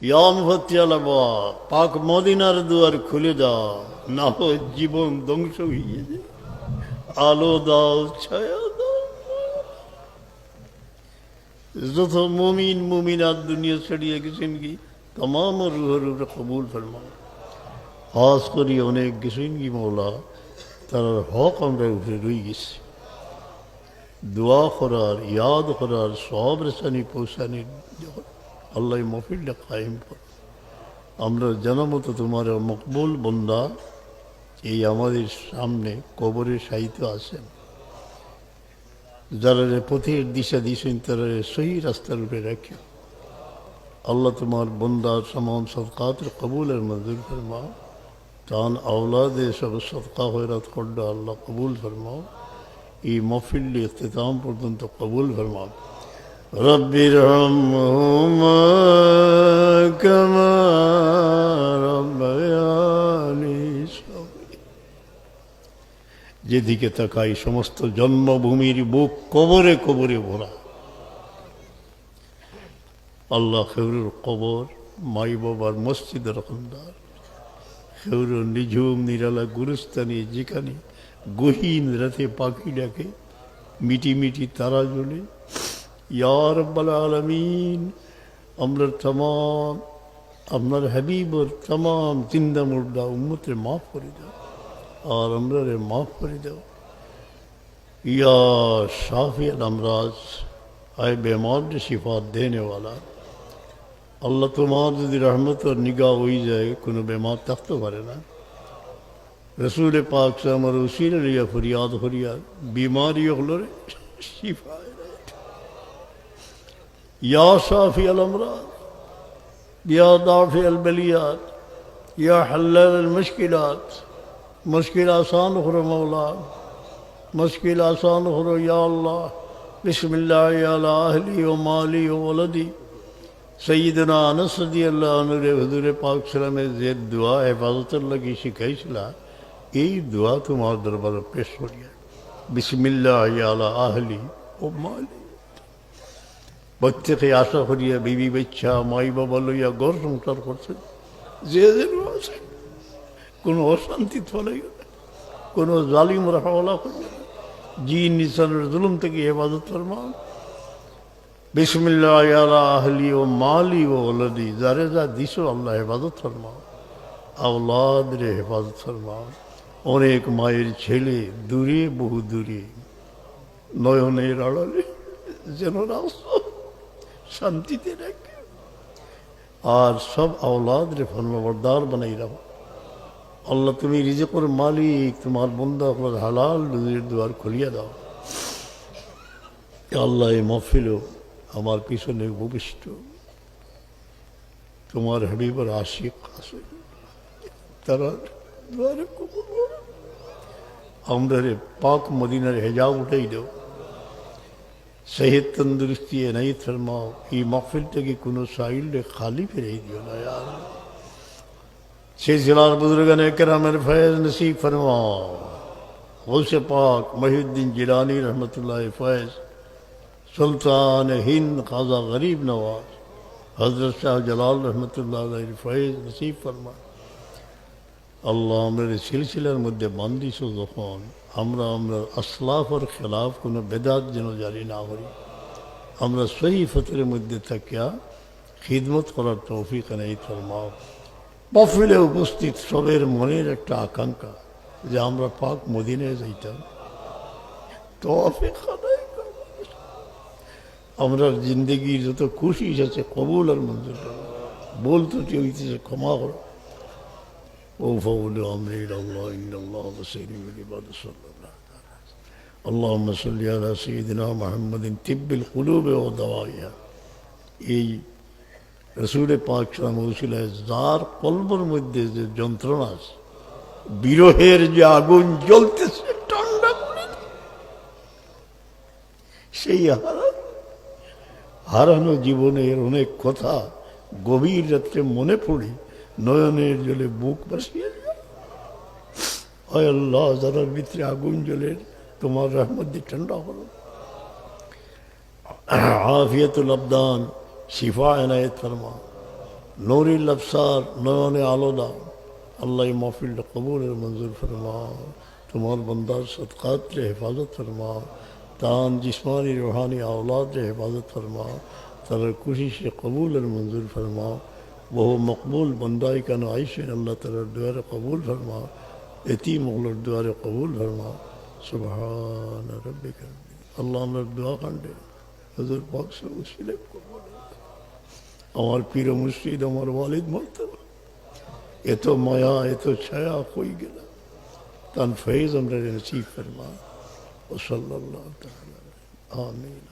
ইয়া মুফাত্তিহাল আবওয়াব, পাক মদিনার দুয়ার খুলে দাও, না হয় জীবন ধ্বংস হয়ে যাবে। আলো দাও, ছায়া দাও। যত মুমিন মুমিনাত দুনিয়া ছড়িয়ে গেছেন কি তাম রুহের উপরে কবুল ফরমাও। খাস করি অনেক গেছেন কি মৌলা, তার হক আমরা উপরে রয়ে গেছি। দোয়া করার, ইয়াদ করার, সব রেসানি পৌঁছানির আল্লাহ মফিলটা কায়েম কর। আমরা জানামত তোমার মকবুল বন্দা এই আমাদের সামনে কবরে সাহিত্য আছেন, যারা পথের দিশা দিয়েছেন তারা সহি রাস্তার উপরে রাখি। আল্লাহ তোমার বন্দার সমান সদকাতের কবুলের মঞ্জুর ফরমাও। তান আওলাদে সব সদকা হয়রাত করডা আল্লাহ কবুল ফরমাও। এই মহফিল ইখতিতাম পর্যন্ত কবুল ফরমাও। রব্বির রহমহুমা কামা রব্বায়ানি সগীরা। যেদিকে তাকাই সমস্ত জন্মভূমির বুক কবরে কবরে ভরা। আল্লাহ খেউরের কবর, মাই বাবার মসজিদের রকমদার, খেউরের নিঝুম নিরালা গুরুস্থানে যেখানে গহীন রাতে পাখি ডাকে, মিটি মিটি তারা জ্বলে। ইয়া রাব্বাল আলামিন, আমরা তমাম আপনার হাবিবর তমাম জিন্দা মুর্দা উম্মতের মাফ করে দাও, আর আমরা মাফ করে দাও। ইয়া শাফি আল আমরাজ, আয় বেমার শিফাত দেনে वाला। আল্লাহ তোমার যদি রহমত আর নিগাহ হয়ে যায় কোনো বেমার থাকতে পারে না। রসুল পাক से আমার উসিলা লিয়া ফরিয়াদ ফরিয়াদ बीमारी হলো শিফা। या शाफी अल अमराज, या दाफी अल बलियात, या हल्लाल अल मुश्किलात। मुश्किल आसान करो मौला, मुश्किल आसान करो या अल्लाह। बिस्मिल्लाह अला अहली व माली व वलदी। सैयदना अनस रदियल्लाहु अन्हु रे हुजूर पाक सल्लल्लाहु अलैहि जे दुआ हिफाजतुर लगी शिखाइছিলা, এই দোয়া তোমার দরবারে পেশ করিয়া। বিসমিল্লাহ আলা আহলি ও মালি। প্রত্যেকে আশা করিয়া বিবি বাচ্চা মাই বাবা লইয়া ঘর সংসার করছে, যে যেন আছে কোনো অশান্তি ফলে কোনো জালিম রাখাওয়ালা করবে না। জিন নিসানের জুলুম থেকে হেফাজত ফরমাও। বিসমিল্লাহ আলা আহলি ও মালি ও ওলাদি, যারে যা দিছো আল্লাহ হেফাজত ফরমাও। আওলাদ রে হেফাজত ফরমাও। অনেক মায়ের ছেলে দূরে বহু দূরে, নয়নের আড়ালে যেন শান্তিতে রাখে। আর সব আওলাদ রে ফরমাবরদার বানাই রাখো। আল্লাহ তুমি রিজেকের মালিক, তোমার বন্দা আপনার হালাল রুজির দুয়ার খুলিয়া দাও। আল্লাহ এই মহফিলও আমার পিছনে উপবিষ্ট তোমার হাবিবের আশিক আছে, তারা দুয়ারে কবুল করো। আমরা রে পাক মদিনার হেজাব উঠাই দাও। सेहत तंदुरुस्ती नहीं फरमाओ। ये महफिल की कोनो साहिल रे खाली फिर दियो ना यार। सिलसिला बुजुर्गान किरामेर फैज़ नसीब फरमाओ। गौसे पाक मुहीउद्दीन जिलानी रहमतुल्लाह फैज़, सुल्तान हिंद ख्वाजा गरीब नवाज हजरत शाह जलाल रहमतुल्लाह अलैहि फैज़ नसीब फरमा। আল্লাহ আমরা সিলসিলার মধ্যে বান্দিছ যখন আমরা আসলাফের খেলাফ কোনো বেদাত যেন জারি না করি। আমরা সহি ফতরের মধ্যে থাকিয়া খিদমত করার তৌফিক এনায়েত ফরমাও। মাহফিলে উপস্থিত সবের মনের একটা আকাঙ্ক্ষা যে আমরা পাক মদিনায় যাইতাম, তৌফিক আদায় করো। আমরা জিন্দগির যত খুশি আছে কবুল আর মঞ্জুর করো। বল ত্রুটি হইতেছে ক্ষমা করো। وفول أمري إلى الله إن الله بصير بالعباد صلى الله عليه وسلم. اللهم صل على سيدنا محمد طب القلوب ودوائها। এই রসুল পাক সাল্লাল্লাহু যার কলবের মধ্যে যে যন্ত্রণা আছে, বিরহের যে আগুন জ্বলতেছে ঠান্ডা করে, সেই হারানো জীবনের অনেক কথা গভীর রাত্রে মনে পড়ে নয়নের জলে বুক ভাসিয়ে যায়। হয় আল্লাহ, যারা ভিতরে আগুন জ্বলে তোমার রহমত দিয়ে ঠান্ডা করো। আফিয়াতুল আবদান শিফা এনায়েত ফরমা। नूरिल अबसार नयन आलोदा अल्लाह महफिल कबूल मंजूर फरमा। तुम्हार बंदा सदक़ात से हिफाजत फरमा। तान जिस्मानी रूहानी औलाद से हिफाजत फरमा। तर कोशिश कबूल मंजूर फरमा। वह मकबूल बंदाई का नाइश अल्लाह ताला दुआ कबूल फरमा। इती मुगलर दुआ कबूल फरमा। सुबहान रब्बिका अल्लाह ने दुआ कांडे हजूर पाक से उसीले कबूल। আমার পীর মুর্শিদ আমার ওয়ালিদ মোহতারাম এত মায়া এত ছায়া কই গেল তান ফয়েজ আমরা নসিব ফরমা ও সাল্লাল্লাহু তাআলা আমিন।